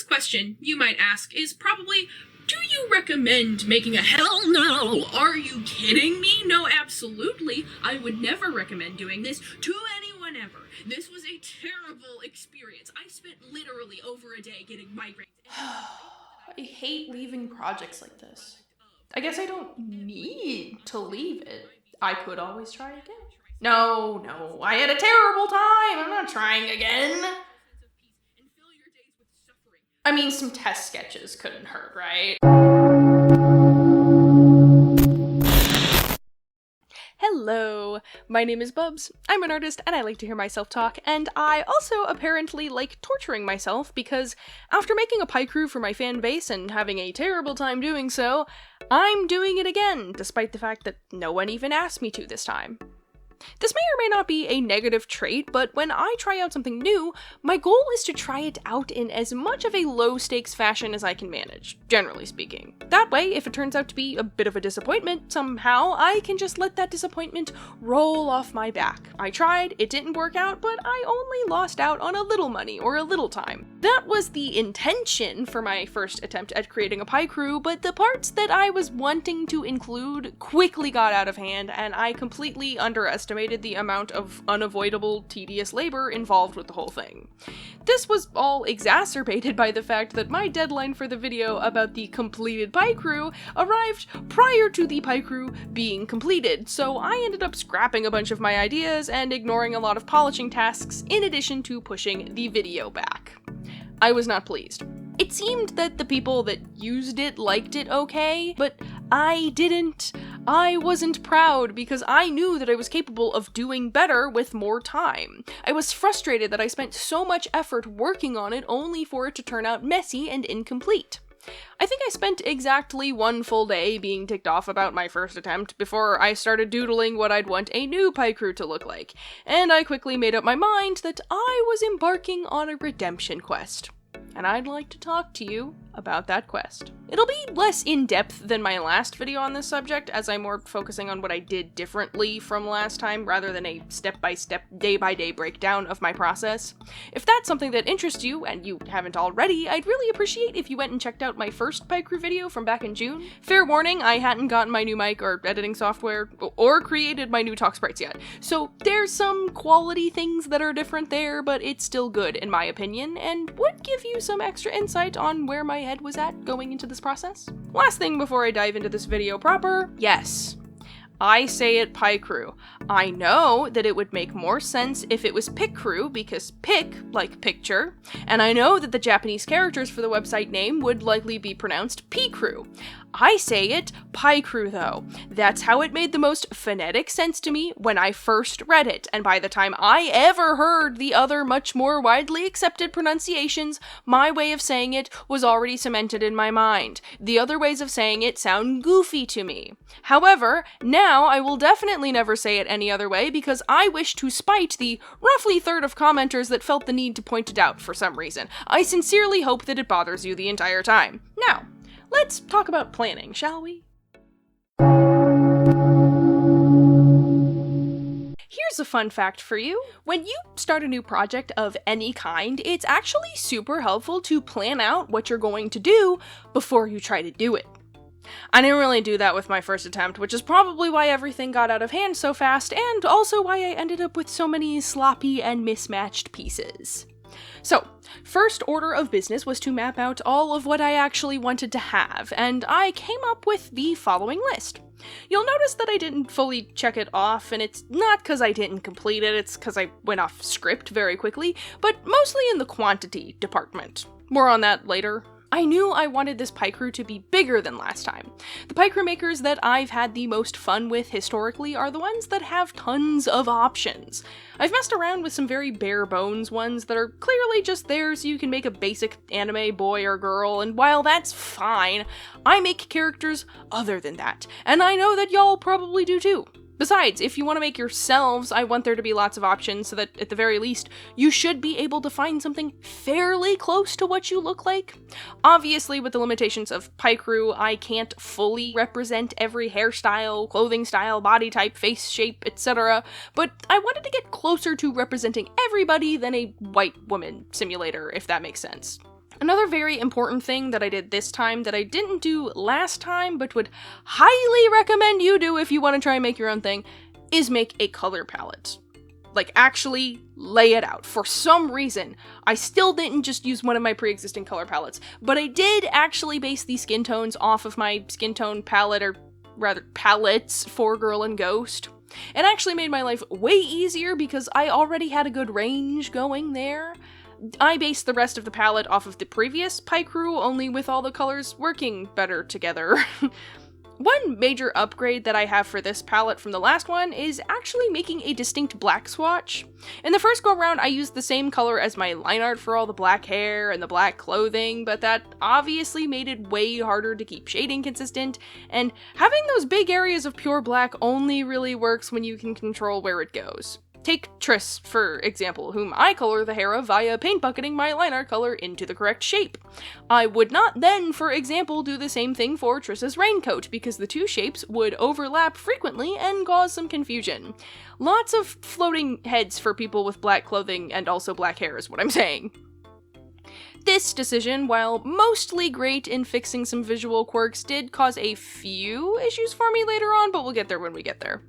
first question you might ask is probably, do you recommend making a hell no? Are you kidding me? No, absolutely. I would never recommend doing this to anyone ever. This was a terrible experience. I spent literally over a day getting migraines. I hate leaving projects like this. I guess I don't need to leave it. I could always try again. No, I had a terrible time. I'm not trying again. I mean, some test sketches couldn't hurt, right? Hello, my name is Bubs. I'm an artist and I like to hear myself talk, and I also apparently like torturing myself because after making a Picrew for my fan base and having a terrible time doing so, I'm doing it again, despite the fact that no one even asked me to this time. This may or may not be a negative trait, but when I try out something new, my goal is to try it out in as much of a low-stakes fashion as I can manage, generally speaking. That way, if it turns out to be a bit of a disappointment somehow, I can just let that disappointment roll off my back. I tried, it didn't work out, but I only lost out on a little money or a little time. That was the intention for my first attempt at creating a Picrew, but the parts that I was wanting to include quickly got out of hand, and I completely underestimated the amount of unavoidable, tedious labor involved with the whole thing. This was all exacerbated by the fact that my deadline for the video about the completed Picrew arrived prior to the Picrew being completed, so I ended up scrapping a bunch of my ideas and ignoring a lot of polishing tasks in addition to pushing the video back. I was not pleased. It seemed that the people that used it liked it okay, but I didn't. I wasn't proud because I knew that I was capable of doing better with more time. I was frustrated that I spent so much effort working on it only for it to turn out messy and incomplete. I think I spent exactly one full day being ticked off about my first attempt before I started doodling what I'd want a new Picrew to look like, and I quickly made up my mind that I was embarking on a redemption quest. And I'd like to talk to you about that quest. It'll be less in-depth than my last video on this subject, as I'm more focusing on what I did differently from last time, rather than a step-by-step, day-by-day breakdown of my process. If that's something that interests you, and you haven't already, I'd really appreciate if you went and checked out my first Picrew video from back in June. Fair warning, I hadn't gotten my new mic or editing software, or created my new talk sprites yet, so there's some quality things that are different there, but it's still good in my opinion, and would give you some extra insight on where my head was at going into this process. Last thing before I dive into this video proper, yes, I say it Picrew. I know that it would make more sense if it was Picrew, because pic, like picture, and I know that the Japanese characters for the website name would likely be pronounced Picrew. I say it Picrew though. That's how it made the most phonetic sense to me when I first read it, and by the time I ever heard the other much more widely accepted pronunciations, my way of saying it was already cemented in my mind. The other ways of saying it sound goofy to me. However, now I will definitely never say it any other way because I wish to spite the roughly third of commenters that felt the need to point it out for some reason. I sincerely hope that it bothers you the entire time. Now, let's talk about planning, shall we? Here's a fun fact for you. When you start a new project of any kind, it's actually super helpful to plan out what you're going to do before you try to do it. I didn't really do that with my first attempt, which is probably why everything got out of hand so fast, and also why I ended up with so many sloppy and mismatched pieces. So, first order of business was to map out all of what I actually wanted to have, and I came up with the following list. You'll notice that I didn't fully check it off, and it's not because I didn't complete it, it's because I went off script very quickly, but mostly in the quantity department. More on that later. I knew I wanted this Picrew to be bigger than last time. The Picrew makers that I've had the most fun with historically are the ones that have tons of options. I've messed around with some very bare bones ones that are clearly just there so you can make a basic anime boy or girl, and while that's fine, I make characters other than that, and I know that y'all probably do too. Besides, if you want to make yourselves, I want there to be lots of options so that, at the very least, you should be able to find something fairly close to what you look like. Obviously, with the limitations of Picrew, I can't fully represent every hairstyle, clothing style, body type, face shape, etc., but I wanted to get closer to representing everybody than a white woman simulator, if that makes sense. Another very important thing that I did this time that I didn't do last time, but would highly recommend you do if you want to try and make your own thing, is make a color palette. Like, actually lay it out. For some reason, I still didn't just use one of my pre-existing color palettes, but I did actually base the skin tones off of my skin tone palette, or rather palettes, for Girl and Ghost. It actually made my life way easier because I already had a good range going there. I based the rest of the palette off of the previous Picrew, only with all the colors working better together. One major upgrade that I have for this palette from the last one is actually making a distinct black swatch. In the first go around, I used the same color as my line art for all the black hair and the black clothing, but that obviously made it way harder to keep shading consistent, and having those big areas of pure black only really works when you can control where it goes. Take Triss, for example, whom I color the hair of via paint bucketing my line art color into the correct shape. I would not then, for example, do the same thing for Triss's raincoat, because the two shapes would overlap frequently and cause some confusion. Lots of floating heads for people with black clothing and also black hair is what I'm saying. This decision, while mostly great in fixing some visual quirks, did cause a few issues for me later on, but we'll get there when we get there.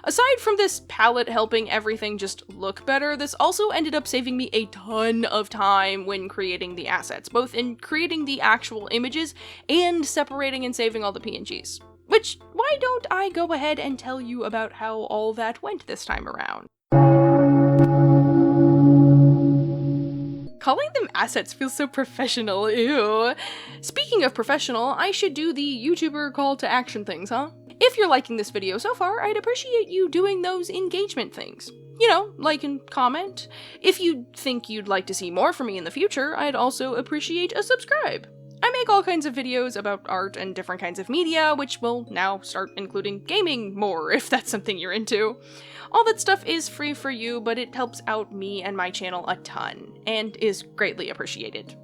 Aside from this palette helping everything just look better, this also ended up saving me a ton of time when creating the assets, both in creating the actual images and separating and saving all the PNGs. Which, why don't I go ahead and tell you about how all that went this time around? Calling them assets feels so professional, ew. Speaking of professional, I should do the YouTuber call to action things, huh? If you're liking this video so far, I'd appreciate you doing those engagement things. You know, like and comment. If you think you'd like to see more from me in the future, I'd also appreciate a subscribe. I make all kinds of videos about art and different kinds of media, which will now start including gaming more, if that's something you're into. All that stuff is free for you, but it helps out me and my channel a ton, and is greatly appreciated.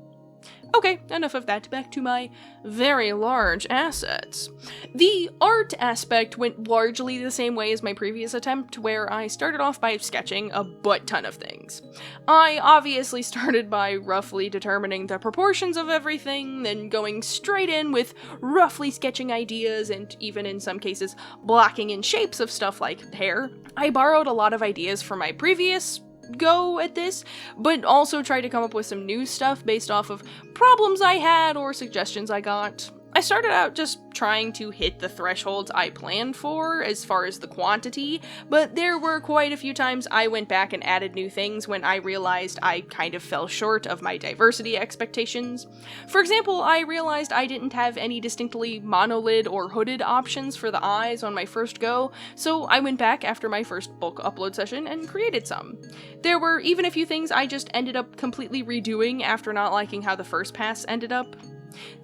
Okay, enough of that, back to my very large assets. The art aspect went largely the same way as my previous attempt, where I started off by sketching a butt-ton of things. I obviously started by roughly determining the proportions of everything, then going straight in with roughly sketching ideas, and even in some cases, blocking in shapes of stuff like hair. I borrowed a lot of ideas from my previous go at this, but also tried to come up with some new stuff based off of problems I had or suggestions I got. I started out just trying to hit the thresholds I planned for as far as the quantity, but there were quite a few times I went back and added new things when I realized I kind of fell short of my diversity expectations. For example, I realized I didn't have any distinctly monolid or hooded options for the eyes on my first go, so I went back after my first bulk upload session and created some. There were even a few things I just ended up completely redoing after not liking how the first pass ended up.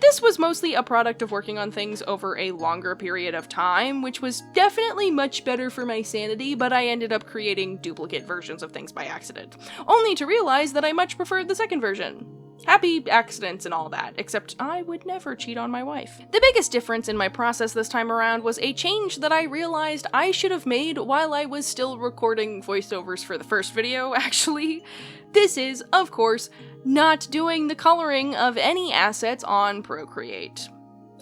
This was mostly a product of working on things over a longer period of time, which was definitely much better for my sanity, but I ended up creating duplicate versions of things by accident, only to realize that I much preferred the second version. Happy accidents and all that, except I would never cheat on my wife. The biggest difference in my process this time around was a change that I realized I should have made while I was still recording voiceovers for the first video, actually. This is, of course, not doing the coloring of any assets on Procreate.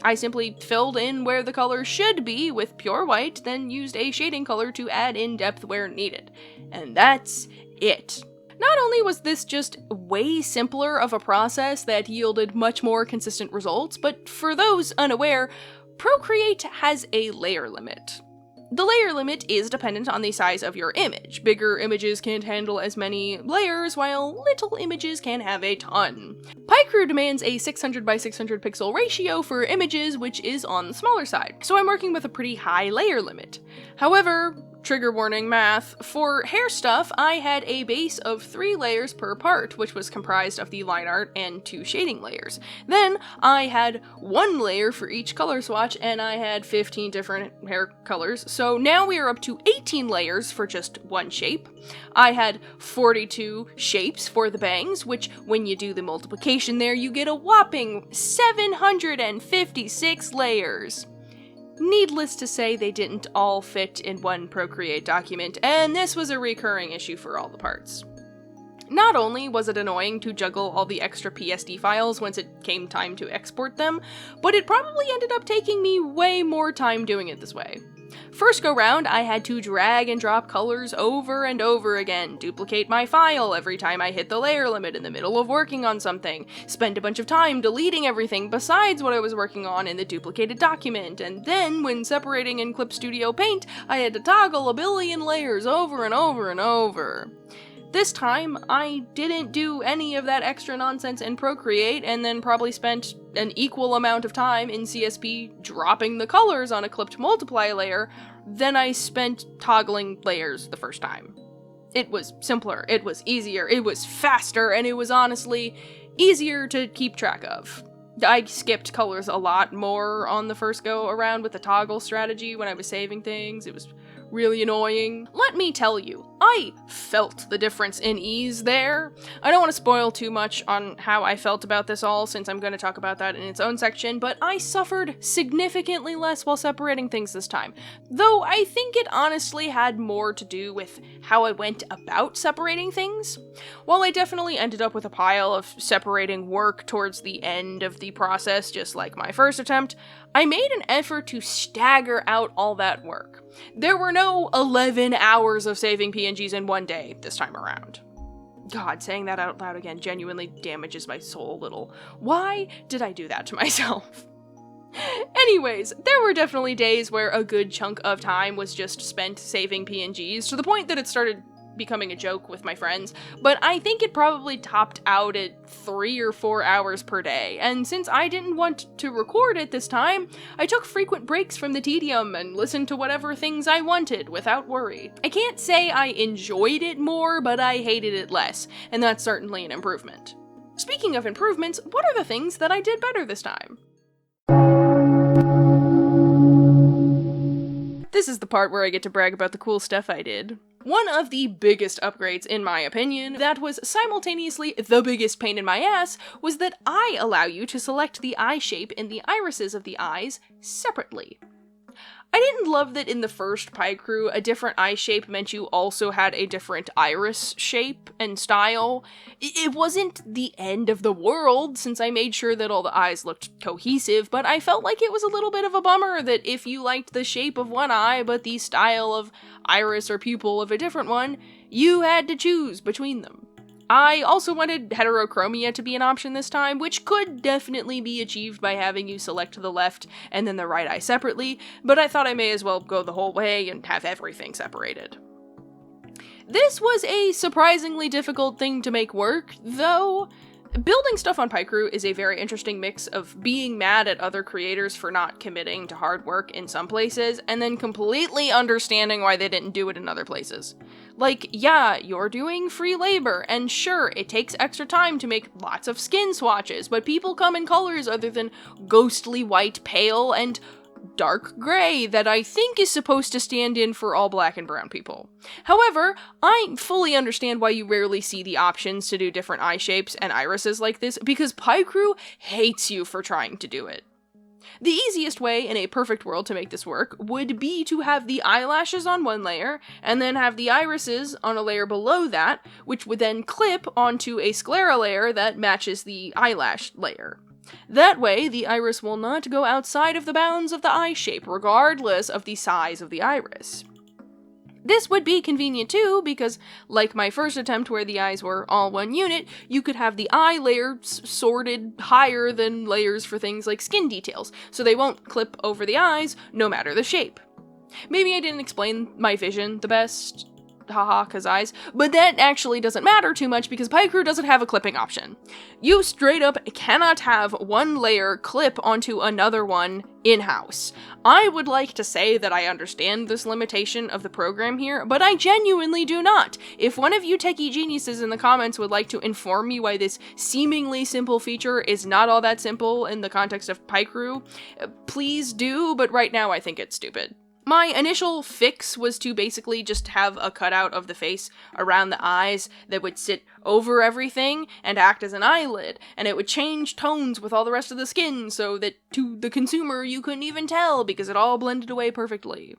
I simply filled in where the color should be with pure white, then used a shading color to add in depth where needed. And that's it. Not only was this just way simpler of a process that yielded much more consistent results, but for those unaware, Procreate has a layer limit. The layer limit is dependent on the size of your image. Bigger images can't handle as many layers, while little images can have a ton. Picrew demands a 600 by 600 pixel ratio for images, which is on the smaller side, so I'm working with a pretty high layer limit. However, trigger warning math, for hair stuff, I had a base of 3 layers per part, which was comprised of the line art and 2 shading layers. Then, I had 1 layer for each color swatch, and I had 15 different hair colors, so now we are up to 18 layers for just 1 shape. I had 42 shapes for the bangs, which, when you do the multiplication there, you get a whopping 756 layers. Needless to say, they didn't all fit in one Procreate document, and this was a recurring issue for all the parts. Not only was it annoying to juggle all the extra PSD files once it came time to export them, but it probably ended up taking me way more time doing it this way. First go round, I had to drag and drop colors over and over again, duplicate my file every time I hit the layer limit in the middle of working on something, spend a bunch of time deleting everything besides what I was working on in the duplicated document, and then when separating in Clip Studio Paint, I had to toggle a billion layers over and over and over. This time, I didn't do any of that extra nonsense in Procreate, and then probably spent an equal amount of time in CSP dropping the colors on a clipped multiply layer than I spent toggling layers the first time. It was simpler, it was easier, it was faster, and it was honestly easier to keep track of. I skipped colors a lot more on the first go around with the toggle strategy when I was saving things. It was really annoying. Let me tell you, I felt the difference in ease there. I don't want to spoil too much on how I felt about this all, since I'm going to talk about that in its own section, but I suffered significantly less while separating things this time. Though I think it honestly had more to do with how I went about separating things. While I definitely ended up with a pile of separating work towards the end of the process, just like my first attempt, I made an effort to stagger out all that work. There were no 11 hours of saving PNGs in one day this time around. God, saying that out loud again genuinely damages my soul a little. Why did I do that to myself? Anyways, there were definitely days where a good chunk of time was just spent saving PNGs, to the point that it started becoming a joke with my friends, but I think it probably topped out at 3 or 4 hours per day, and since I didn't want to record it this time, I took frequent breaks from the tedium and listened to whatever things I wanted without worry. I can't say I enjoyed it more, but I hated it less, and that's certainly an improvement. Speaking of improvements, what are the things that I did better this time? This is the part where I get to brag about the cool stuff I did. One of the biggest upgrades, in my opinion, that was simultaneously the biggest pain in my ass, was that I allow you to select the eye shape in the irises of the eyes separately. I didn't love that in the first Picrew, a different eye shape meant you also had a different iris shape and style. It wasn't the end of the world, since I made sure that all the eyes looked cohesive, but I felt like it was a little bit of a bummer that if you liked the shape of one eye but the style of iris or pupil of a different one, you had to choose between them. I also wanted heterochromia to be an option this time, which could definitely be achieved by having you select the left and then the right eye separately, but I thought I may as well go the whole way and have everything separated. This was a surprisingly difficult thing to make work, though. Building stuff on Picrew is a very interesting mix of being mad at other creators for not committing to hard work in some places, and then completely understanding why they didn't do it in other places. Like, yeah, you're doing free labor, and sure, it takes extra time to make lots of skin swatches, but people come in colors other than ghostly white, pale, and dark gray that I think is supposed to stand in for all black and brown people. However, I fully understand why you rarely see the options to do different eye shapes and irises like this, because Picrew hates you for trying to do it. The easiest way in a perfect world to make this work would be to have the eyelashes on one layer, and then have the irises on a layer below that, which would then clip onto a sclera layer that matches the eyelash layer. That way, the iris will not go outside of the bounds of the eye shape, regardless of the size of the iris. This would be convenient too, because, like my first attempt where the eyes were all one unit, you could have the eye layers sorted higher than layers for things like skin details, so they won't clip over the eyes, no matter the shape. Maybe I didn't explain my vision the best, haha, 'cause eyes, but that actually doesn't matter too much because Picrew doesn't have a clipping option. You straight up cannot have one layer clip onto another one in-house. I would like to say that I understand this limitation of the program here, but I genuinely do not. If one of you techie geniuses in the comments would like to inform me why this seemingly simple feature is not all that simple in the context of Picrew, please do, but right now I think it's stupid. My initial fix was to basically just have a cutout of the face around the eyes that would sit over everything and act as an eyelid, and it would change tones with all the rest of the skin so that to the consumer you couldn't even tell because it all blended away perfectly.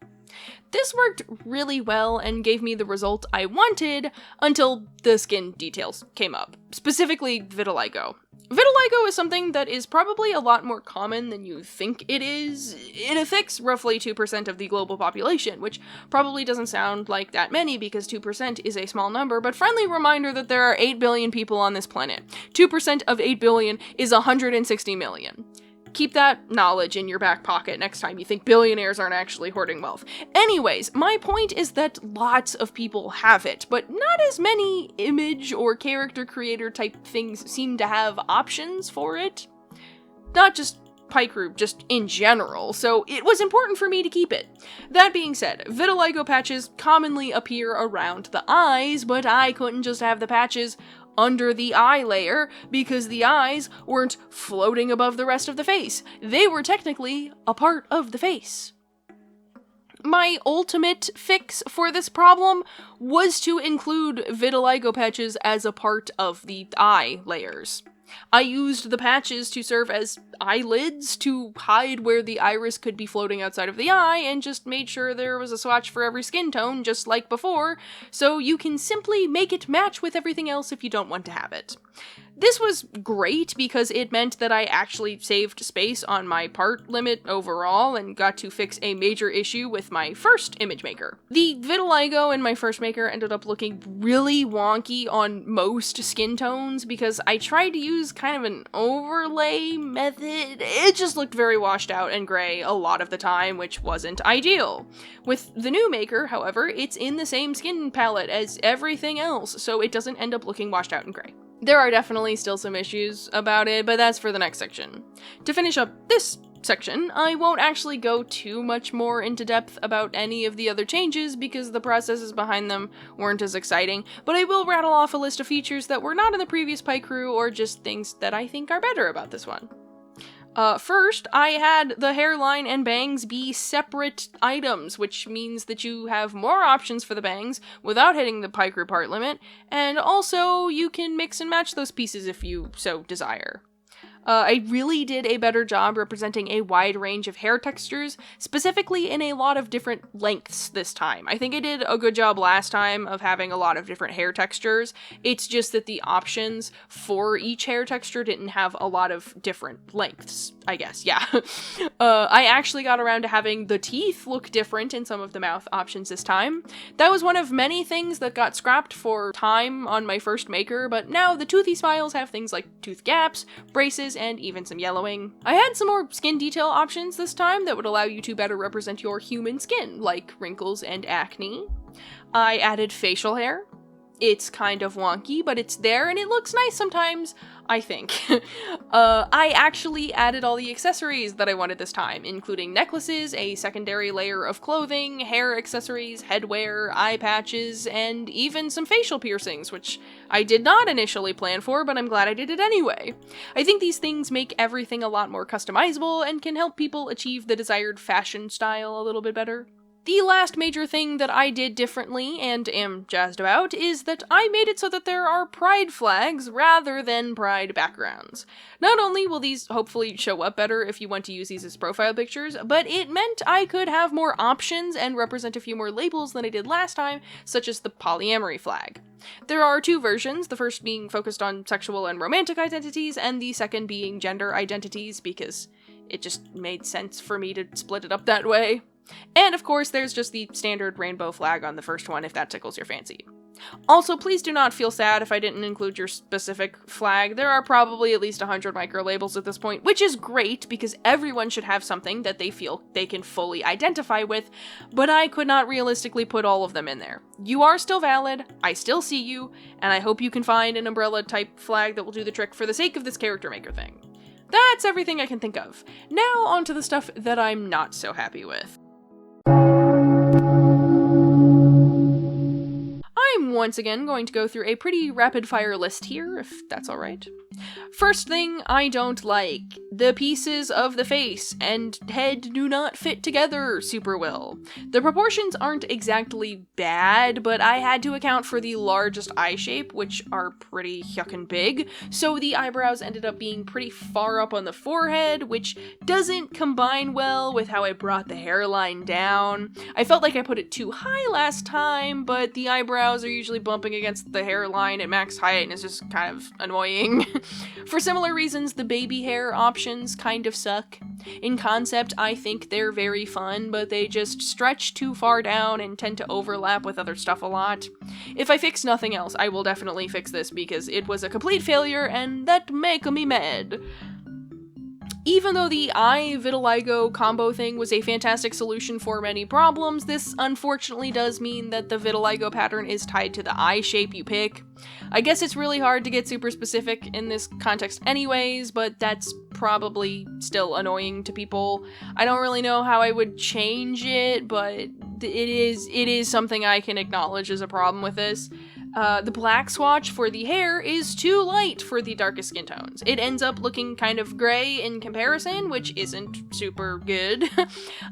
This worked really well and gave me the result I wanted until the skin details came up, specifically vitiligo. Vitiligo is something that is probably a lot more common than you think it is. It affects roughly 2% of the global population, which probably doesn't sound like that many because 2% is a small number, but friendly reminder that there are 8 billion people on this planet. 2% of 8 billion is 160 million. Keep that knowledge in your back pocket next time you think billionaires aren't actually hoarding wealth. Anyways, my point is that lots of people have it, but not as many image or character creator type things seem to have options for it. Not just Picrew, just in general, so it was important for me to keep it. That being said, vitiligo patches commonly appear around the eyes, but I couldn't just have the patches under the eye layer because the eyes weren't floating above the rest of the face. They were technically a part of the face. My ultimate fix for this problem was to include vitiligo patches as a part of the eye layers. I used the patches to serve as eyelids to hide where the iris could be floating outside of the eye, and just made sure there was a swatch for every skin tone, just like before, so you can simply make it match with everything else if you don't want to have it. This was great because it meant that I actually saved space on my part limit overall and got to fix a major issue with my first image maker. The vitiligo in my first maker ended up looking really wonky on most skin tones because I tried to use kind of an overlay method. It just looked very washed out and gray a lot of the time, which wasn't ideal. With the new maker, however, it's in the same skin palette as everything else, so it doesn't end up looking washed out and gray. There are definitely still some issues about it, but that's for the next section. To finish up this section, I won't actually go too much more into depth about any of the other changes because the processes behind them weren't as exciting, but I will rattle off a list of features that were not in the previous Picrew or just things that I think are better about this one. First, I had the hairline and bangs be separate items, which means that you have more options for the bangs without hitting the Picrew part limit, and also you can mix and match those pieces if you so desire. I really did a better job representing a wide range of hair textures, specifically in a lot of different lengths this time. I think I did a good job last time of having a lot of different hair textures. It's just that the options for each hair texture didn't have a lot of different lengths, I guess, yeah. I actually got around to having the teeth look different in some of the mouth options this time. That was one of many things that got scrapped for time on my first maker, but now the toothy smiles have things like tooth gaps, braces, and even some yellowing. I had some more skin detail options this time that would allow you to better represent your human skin, like wrinkles and acne. I added facial hair. It's kind of wonky, but it's there and it looks nice sometimes, I think. I actually added all the accessories that I wanted this time, including necklaces, a secondary layer of clothing, hair accessories, headwear, eye patches, and even some facial piercings, which I did not initially plan for, but I'm glad I did it anyway. I think these things make everything a lot more customizable and can help people achieve the desired fashion style a little bit better. The last major thing that I did differently, and am jazzed about, is that I made it so that there are pride flags rather than pride backgrounds. Not only will these hopefully show up better if you want to use these as profile pictures, but it meant I could have more options and represent a few more labels than I did last time, such as the polyamory flag. There are two versions, the first being focused on sexual and romantic identities, and the second being gender identities, because it just made sense for me to split it up that way. And of course, there's just the standard rainbow flag on the first one if that tickles your fancy. Also, please do not feel sad if I didn't include your specific flag. There are probably at least 100 micro labels at this point, which is great because everyone should have something that they feel they can fully identify with, but I could not realistically put all of them in there. You are still valid, I still see you, and I hope you can find an umbrella type flag that will do the trick for the sake of this character maker thing. That's everything I can think of. Now onto the stuff that I'm not so happy with. I'm once again going to go through a pretty rapid-fire list here, if that's alright. First thing I don't like, the pieces of the face and head do not fit together super well. The proportions aren't exactly bad, but I had to account for the largest eye shape, which are pretty yuckin' big, so the eyebrows ended up being pretty far up on the forehead, which doesn't combine well with how I brought the hairline down. I felt like I put it too high last time, but the eyebrows are usually bumping against the hairline at max height, and it's just kind of annoying. For similar reasons, the baby hair options kind of suck. In concept, I think they're very fun, but they just stretch too far down and tend to overlap with other stuff a lot. If I fix nothing else, I will definitely fix this because it was a complete failure and that make me mad. Even though the eye vitiligo combo thing was a fantastic solution for many problems, this unfortunately does mean that the vitiligo pattern is tied to the eye shape you pick. I guess it's really hard to get super specific in this context anyways, but that's probably still annoying to people. I don't really know how I would change it, but it is something I can acknowledge as a problem with this. The black swatch for the hair is too light for the darkest skin tones. It ends up looking kind of gray in comparison, which isn't super good.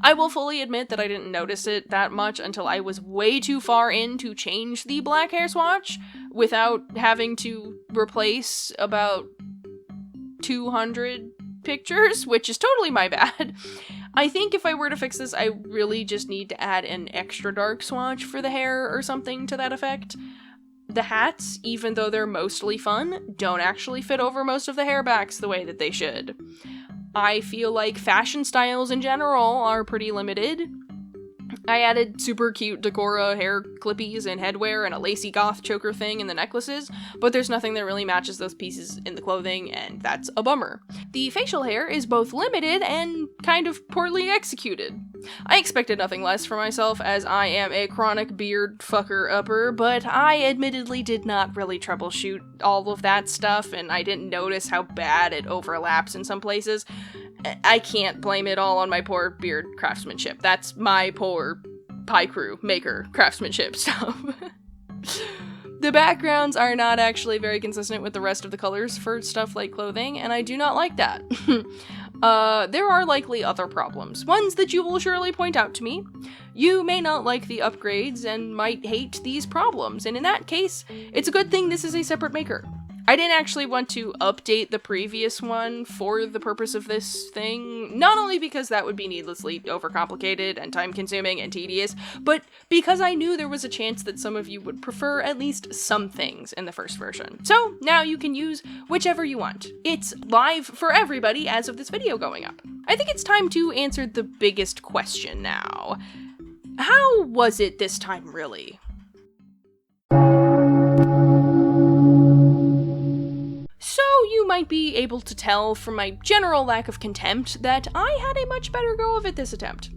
I will fully admit that I didn't notice it that much until I was way too far in to change the black hair swatch without having to replace about 200 pictures, which is totally my bad. I think if I were to fix this, I really just need to add an extra dark swatch for the hair or something to that effect. The hats, even though they're mostly fun, don't actually fit over most of the hairbacks the way that they should. I feel like fashion styles in general are pretty limited. I added super cute Decora hair clippies and headwear and a lacy goth choker thing in the necklaces, but there's nothing that really matches those pieces in the clothing, and that's a bummer. The facial hair is both limited and kind of poorly executed. I expected nothing less for myself, as I am a chronic beard fucker-upper, but I admittedly did not really troubleshoot all of that stuff, and I didn't notice how bad it overlaps in some places. I can't blame it all on my poor beard craftsmanship. That's my poor Picrew maker craftsmanship stuff. The backgrounds are not actually very consistent with the rest of the colors for stuff like clothing, and I do not like that. There are likely other problems, ones that you will surely point out to me. You may not like the upgrades and might hate these problems, and in that case, it's a good thing this is a separate maker. I didn't actually want to update the previous one for the purpose of this thing, not only because that would be needlessly overcomplicated and time-consuming and tedious, but because I knew there was a chance that some of you would prefer at least some things in the first version. So now you can use whichever you want. It's live for everybody as of this video going up. I think it's time to answer the biggest question now. How was it this time, really? So you might be able to tell from my general lack of contempt that I had a much better go of it this attempt.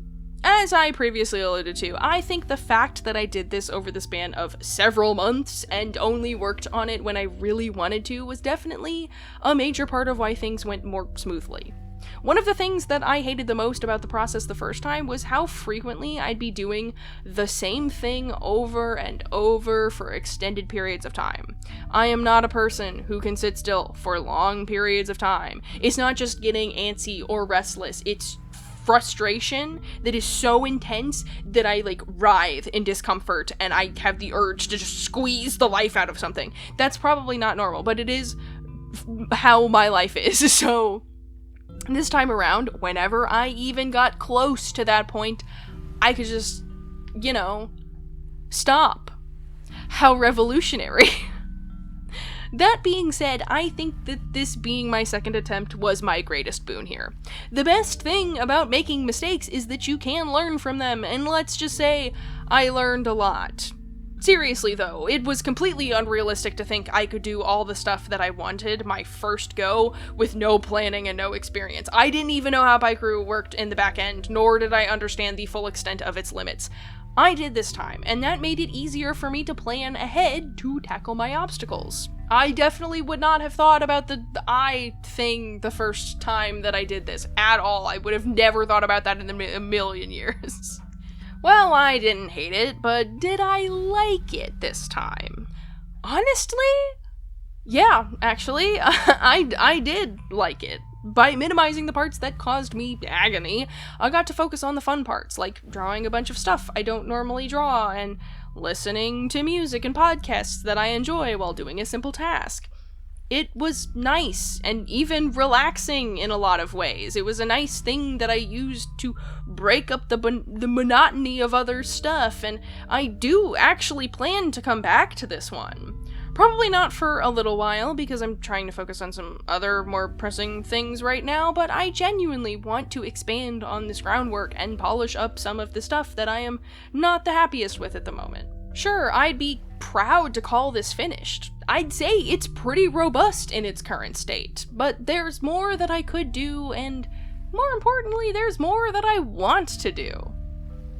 As I previously alluded to, I think the fact that I did this over the span of several months and only worked on it when I really wanted to was definitely a major part of why things went more smoothly. One of the things that I hated the most about the process the first time was how frequently I'd be doing the same thing over and over for extended periods of time. I am not a person who can sit still for long periods of time. It's not just getting antsy or restless, it's frustration that is so intense that I writhe in discomfort and I have the urge to just squeeze the life out of something. That's probably not normal, but it is how my life is, so this time around, whenever I even got close to that point, I could just, stop. How revolutionary. That being said, I think that this being my second attempt was my greatest boon here. The best thing about making mistakes is that you can learn from them, and let's just say, I learned a lot. Seriously though, it was completely unrealistic to think I could do all the stuff that I wanted my first go with no planning and no experience. I didn't even know how Picrew worked in the back end, nor did I understand the full extent of its limits. I did this time, and that made it easier for me to plan ahead to tackle my obstacles. I definitely would not have thought about the eye thing the first time that I did this, at all. I would have never thought about that in a million years. Well, I didn't hate it, but did I like it this time? Honestly, yeah, actually, I did like it. By minimizing the parts that caused me agony, I got to focus on the fun parts, like drawing a bunch of stuff I don't normally draw, and listening to music and podcasts that I enjoy while doing a simple task. It was nice and even relaxing in a lot of ways. It was a nice thing that I used to break up the monotony of other stuff, and I do actually plan to come back to this one. Probably not for a little while, because I'm trying to focus on some other more pressing things right now, but I genuinely want to expand on this groundwork and polish up some of the stuff that I am not the happiest with at the moment. Sure, I'd be proud to call this finished. I'd say it's pretty robust in its current state, but there's more that I could do, and more importantly, there's more that I want to do.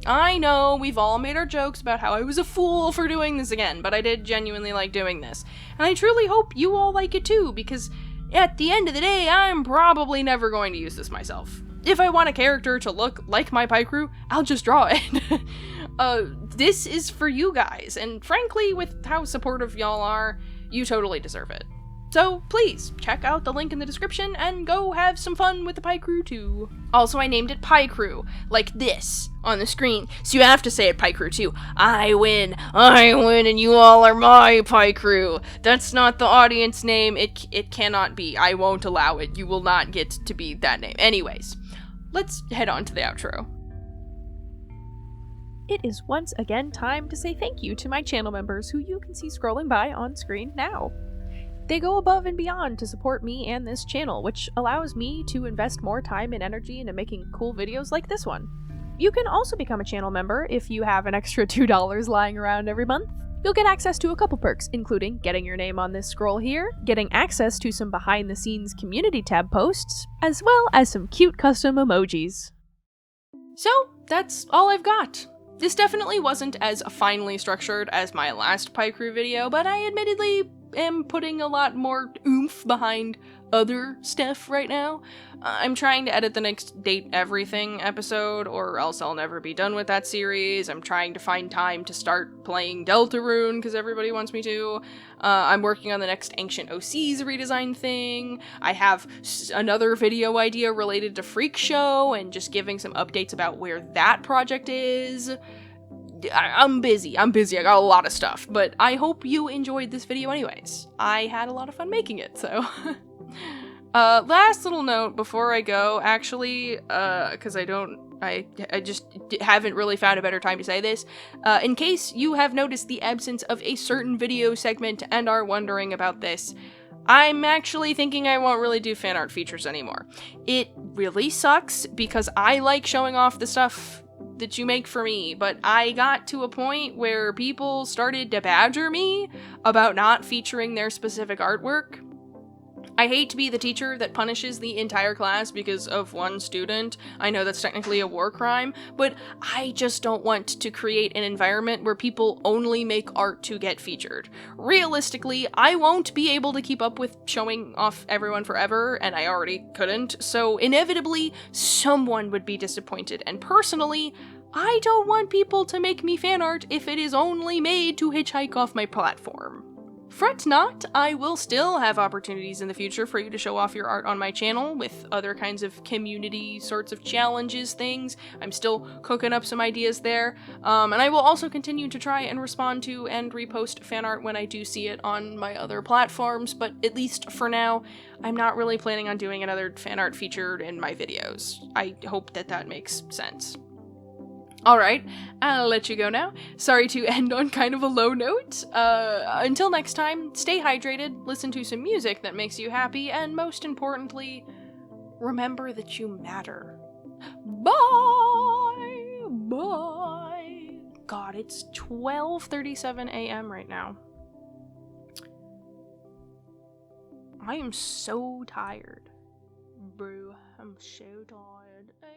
I know we've all made our jokes about how I was a fool for doing this again, but I did genuinely like doing this. And I truly hope you all like it too, because at the end of the day, I'm probably never going to use this myself. If I want a character to look like my Picrew, I'll just draw it. This is for you guys, and frankly, with how supportive y'all are, you totally deserve it. So please, check out the link in the description and go have some fun with the Picrew too. Also, I named it Picrew, like this, on the screen, so you have to say it Picrew too. I win, and you all are my Picrew. That's not the audience name, it cannot be. I won't allow it. You will not get to be that name. Anyways, let's head on to the outro. It is once again time to say thank you to my channel members who you can see scrolling by on screen now. They go above and beyond to support me and this channel, which allows me to invest more time and energy into making cool videos like this one. You can also become a channel member if you have an extra $2 lying around every month. You'll get access to a couple perks, including getting your name on this scroll here, getting access to some behind-the-scenes community tab posts, as well as some cute custom emojis. So, that's all I've got. This definitely wasn't as finely structured as my last Picrew video, but I admittedly am putting a lot more oomph behind other stuff right now. I'm trying to edit the next Date Everything episode, or else I'll never be done with that series. I'm trying to find time to start playing Deltarune, because everybody wants me to. I'm working on the next Ancient OCs redesign thing. I have another video idea related to Freak Show, and just giving some updates about where that project is. I'm busy, I got a lot of stuff, but I hope you enjoyed this video anyways. I had a lot of fun making it, so. Last little note before I go, actually, because I just haven't really found a better time to say this. In case you have noticed the absence of a certain video segment and are wondering about this, I'm actually thinking I won't really do fan art features anymore. It really sucks because I like showing off the stuff that you make for me, but I got to a point where people started to badger me about not featuring their specific artwork. I hate to be the teacher that punishes the entire class because of one student. I know that's technically a war crime, but I just don't want to create an environment where people only make art to get featured. Realistically, I won't be able to keep up with showing off everyone forever, and I already couldn't, so inevitably, someone would be disappointed, and personally, I don't want people to make me fan art if it is only made to hitchhike off my platform. Fret not, I will still have opportunities in the future for you to show off your art on my channel with other kinds of community sorts of challenges things. I'm still cooking up some ideas there, and I will also continue to try and respond to and repost fan art when I do see it on my other platforms, but at least for now, I'm not really planning on doing another fan art featured in my videos. I hope that that makes sense. Alright, I'll let you go now. Sorry to end on kind of a low note. Until next time, stay hydrated, listen to some music that makes you happy, and most importantly, remember that you matter. Bye! Bye! God, it's 12:37 a.m. right now. I am so tired. Bro, I'm so tired. Oh.